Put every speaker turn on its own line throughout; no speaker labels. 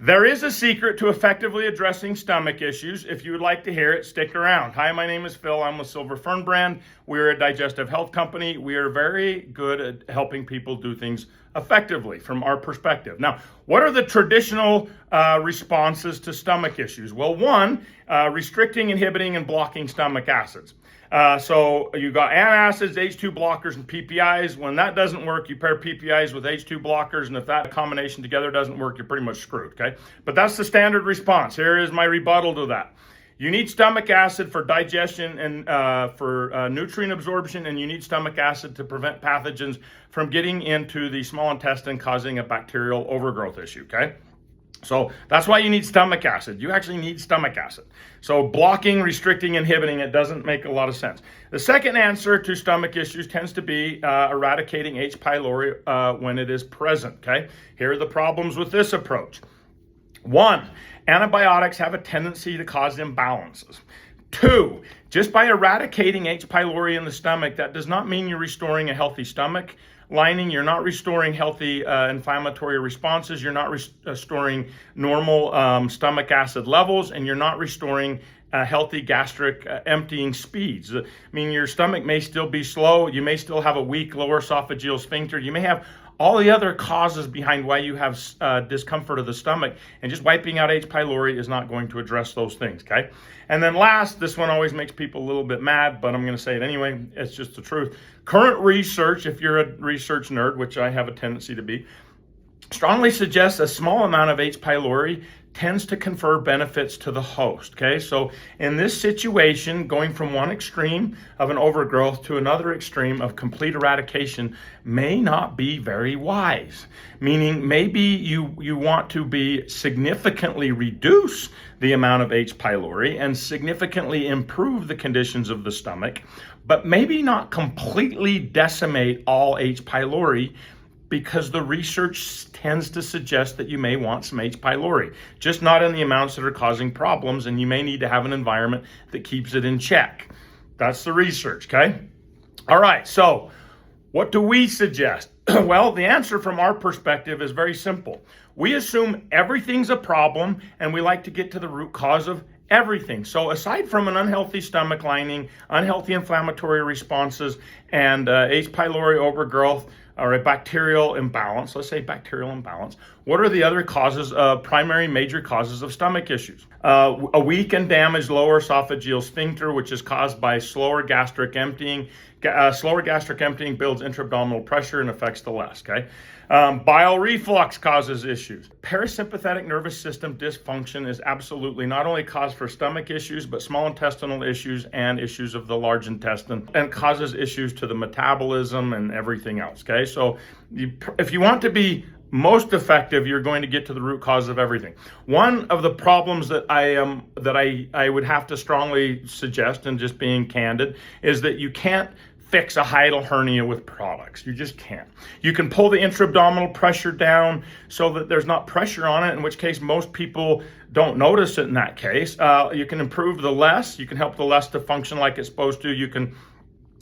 There is a secret to effectively addressing stomach issues. If you would like to hear it, stick around. Hi, my name is Phil. I'm with Silver Fern Brand. We're a digestive health company. We are very good at helping people do things effectively from our perspective. Now, what are the traditional responses to stomach issues? Well, one, restricting, inhibiting, and blocking stomach acids. So you got antacids, H2 blockers, and PPIs. When that doesn't work, you pair PPIs with H2 blockers, and if that combination together doesn't work, you're pretty much screwed, okay? But that's the standard response. Here is my rebuttal to that. You need stomach acid for digestion and for nutrient absorption, and you need stomach acid to prevent pathogens from getting into the small intestine, causing a bacterial overgrowth issue, okay? So that's why you need stomach acid. You actually need stomach acid. So blocking, restricting, inhibiting it doesn't make a lot of sense. The second answer to stomach issues tends to be eradicating H. pylori when it is present, okay? Here are the problems with this approach. One, antibiotics have a tendency to cause imbalances. Two, just by eradicating H. pylori in the stomach, that does not mean you're restoring a healthy stomach lining. You're not restoring healthy inflammatory responses. You're not restoring normal stomach acid levels, and you're not restoring healthy gastric emptying speeds. I mean, your stomach may still be slow. You may still have a weak lower esophageal sphincter. You may have all the other causes behind why you have discomfort of the stomach, and just wiping out H. pylori is not going to address those things, okay? And then last, this one always makes people a little bit mad, but I'm going to say it anyway. It's just the truth. Current research, if you're a research nerd, which I have a tendency to be, strongly suggests a small amount of H. pylori tends to confer benefits to the host, okay? So in this situation, going from one extreme of an overgrowth to another extreme of complete eradication may not be very wise. Meaning maybe you want to be significantly reduce the amount of H. pylori and significantly improve the conditions of the stomach, but maybe not completely decimate all H. pylori, because the research tends to suggest that you may want some H. pylori, just not in the amounts that are causing problems, and you may need to have an environment that keeps it in check. That's the research, okay? All right, so what do we suggest? Well, the answer from our perspective is very simple. We assume everything's a problem, and we like to get to the root cause of everything. So aside from an unhealthy stomach lining, unhealthy inflammatory responses, and H. pylori overgrowth, or a bacterial imbalance, let's say bacterial imbalance, what are the other causes, primary major causes of stomach issues? A weak and damaged lower esophageal sphincter, which is caused by slower gastric emptying. Slower gastric emptying builds intra-abdominal pressure and affects the less, okay? Bile reflux causes issues. Parasympathetic nervous system dysfunction is absolutely not only cause for stomach issues, but small intestinal issues and issues of the large intestine, and causes issues to the metabolism and everything else, okay? So if you want to be most effective, you're going to get to the root cause of everything. One of the problems that I would have to strongly suggest, and just being candid, is that you can't fix a hiatal hernia with products. You just can't. You can pull the intra-abdominal pressure down so that there's not pressure on it, in which case most people don't notice it in that case. You can improve the less. You can help the less to function like it's supposed to. You can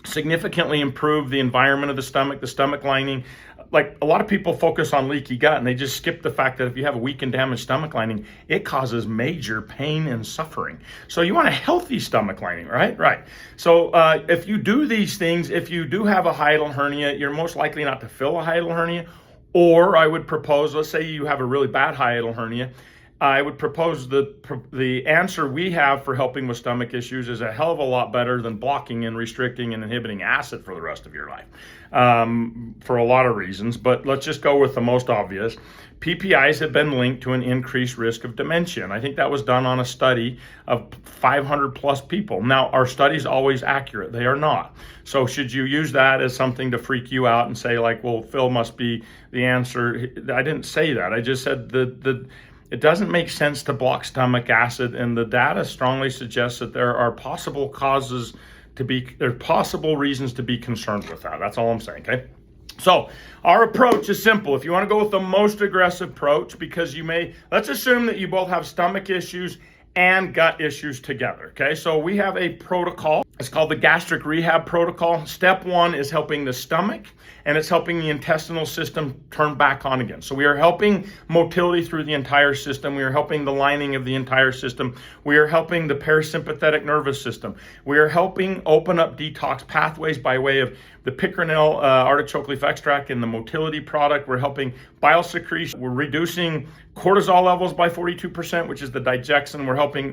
significantly improve the environment of the stomach lining. Like, a lot of people focus on leaky gut, and they just skip the fact that if you have a weak and damaged stomach lining, it causes major pain and suffering. So you want a healthy stomach lining, right? Right. So if you do these things, if you do have a hiatal hernia, you're most likely not to fill a hiatal hernia. Or I would propose, let's say you have a really bad hiatal hernia, I would propose the answer we have for helping with stomach issues is a hell of a lot better than blocking and restricting and inhibiting acid for the rest of your life, for a lot of reasons. But let's just go with the most obvious. PPIs have been linked to an increased risk of dementia. And I think that was done on a study of 500 plus people. Now, are studies always accurate? They are not. So should you use that as something to freak you out and say, like, well, Phil must be the answer? I didn't say that. I just said it doesn't make sense to block stomach acid, and the data strongly suggests that there are possible reasons to be concerned with that. That's all I'm saying, okay? So our approach is simple. If you want to go with the most aggressive approach, because let's assume that you both have stomach issues and gut issues together, okay? So we have a protocol It's called the Gastric Rehab Protocol. Step 1 is helping the stomach, and it's helping the intestinal system turn back on again. So we are helping motility through the entire system. We are helping the lining of the entire system. We are helping the parasympathetic nervous system. We are helping open up detox pathways by way of the picronil artichoke leaf extract and the motility product. We're helping bile secretion. We're reducing cortisol levels by 42%, which is the digestion. We're helping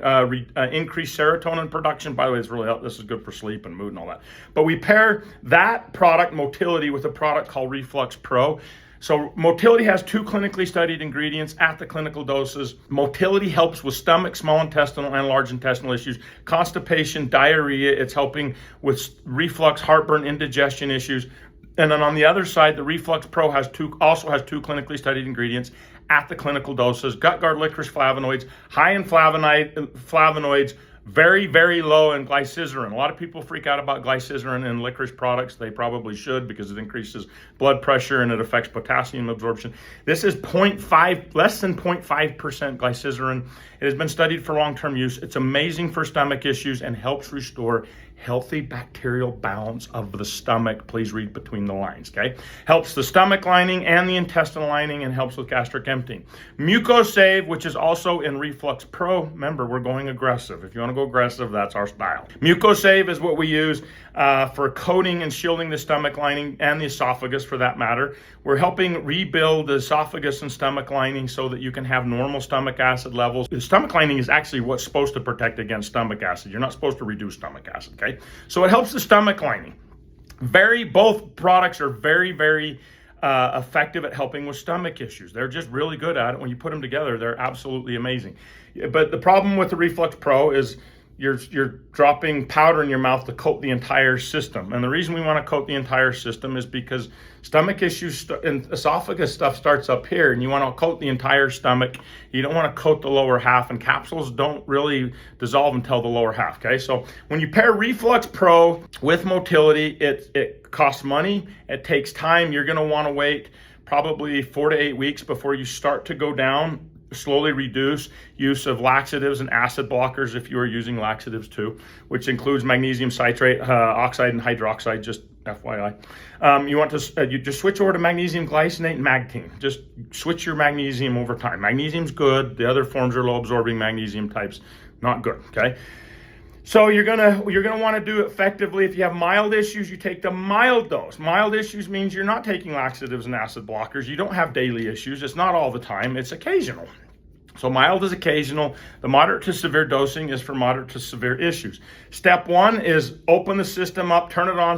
increase serotonin production. By the way, this is good for sleep and mood and all that. But we pair that product, motility, with a product called Reflux Pro. So motility has 2 clinically studied ingredients at the clinical doses. Motility helps with stomach, small intestinal, and large intestinal issues, constipation, diarrhea. It's helping with reflux, heartburn, indigestion issues. And then on the other side, the Reflux Pro also has 2 clinically studied ingredients at the clinical doses: gut guard licorice flavonoids, high in flavonoids, very, very low in glycerin. A lot of people freak out about glycerin in licorice products. They probably should, because it increases blood pressure and it affects potassium absorption. This is less than 0.5% glycerin. It has been studied for long-term use. It's amazing for stomach issues and helps restore healthy bacterial balance of the stomach. Please read between the lines, okay? Helps the stomach lining and the intestinal lining, and helps with gastric emptying. Mucosave, which is also in Reflux Pro. Remember, we're going aggressive. If you want to go aggressive, that's our style. Mucosave is what we use for coating and shielding the stomach lining and the esophagus, for that matter. We're helping rebuild the esophagus and stomach lining so that you can have normal stomach acid levels. The stomach lining is actually what's supposed to protect against stomach acid. You're not supposed to reduce stomach acid, okay? So it helps the stomach lining. Both products are very, very effective at helping with stomach issues. They're just really good at it. When you put them together, they're absolutely amazing. But the problem with the Reflux Pro is you're dropping powder in your mouth to coat the entire system. And the reason we want to coat the entire system is because stomach issues and esophagus stuff starts up here, and you want to coat the entire stomach. You don't want to coat the lower half, and capsules don't really dissolve until the lower half, okay? So when you pair Reflux Pro with motility, it costs money, it takes time. You're going to want to wait probably 4 to 8 weeks before you start to go down. Slowly reduce use of laxatives and acid blockers if you are using laxatives too, which includes magnesium citrate, oxide, and hydroxide, just FYI. You want to you just switch over to magnesium glycinate and Magteam. Just switch your magnesium over time. Magnesium's good. The other forms are low absorbing magnesium types, not good, okay? So you're gonna want to do it effectively. If you have mild issues, you take the mild dose. Mild issues means you're not taking laxatives and acid blockers. You don't have daily issues. It's not all the time. It's occasional. So mild is occasional. The moderate to severe dosing is for moderate to severe issues. Step 1 is open the system up, turn it on,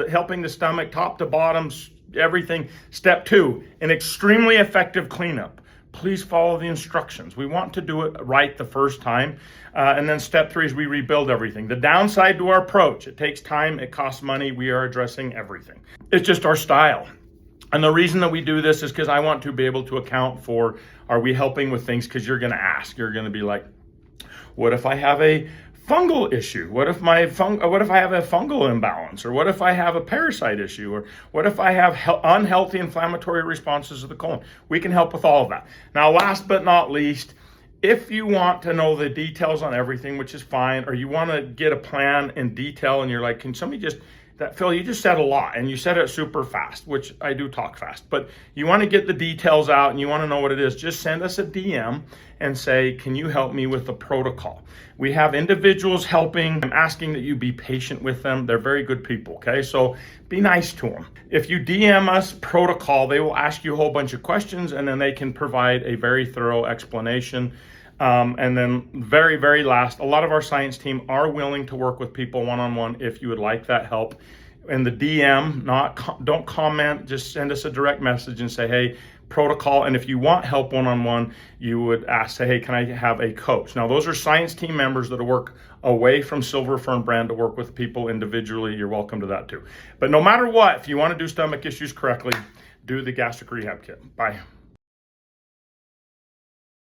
helping the stomach top to bottom, everything. Step 2, an extremely effective cleanup. Please follow the instructions. We want to do it right the first time. And then step 3 is we rebuild everything. The downside to our approach: it takes time, it costs money. We are addressing everything. It's just our style. And the reason that we do this is because I want to be able to account for, are we helping with things? Because you're going to ask, you're going to be like, what if I have a fungal issue? What if I have a fungal imbalance? Or what if I have a parasite issue? Or what if I have unhealthy inflammatory responses to the colon? We can help with all of that. Now, last but not least, if you want to know the details on everything, which is fine, or you want to get a plan in detail and you're like, can somebody just, Phil, you just said a lot and you said it super fast, which I do talk fast, but you want to get the details out and you want to know what it is, just send us a DM and say, can you help me with the protocol? We have individuals helping. I'm asking that you be patient with them. They're very good people, okay? So be nice to them. If you DM us protocol, they will ask you a whole bunch of questions, and then they can provide a very thorough explanation. And then very, very last, a lot of our science team are willing to work with people one-on-one if you would like that help. In the DM, don't comment, just send us a direct message and say, hey, protocol. And if you want help one-on-one, you would ask, say, hey, can I have a coach? Now, those are science team members that work away from Silver Fern brand to work with people individually. You're welcome to that too. But no matter what, if you want to do stomach issues correctly, do the Gastric Rehab Kit. Bye.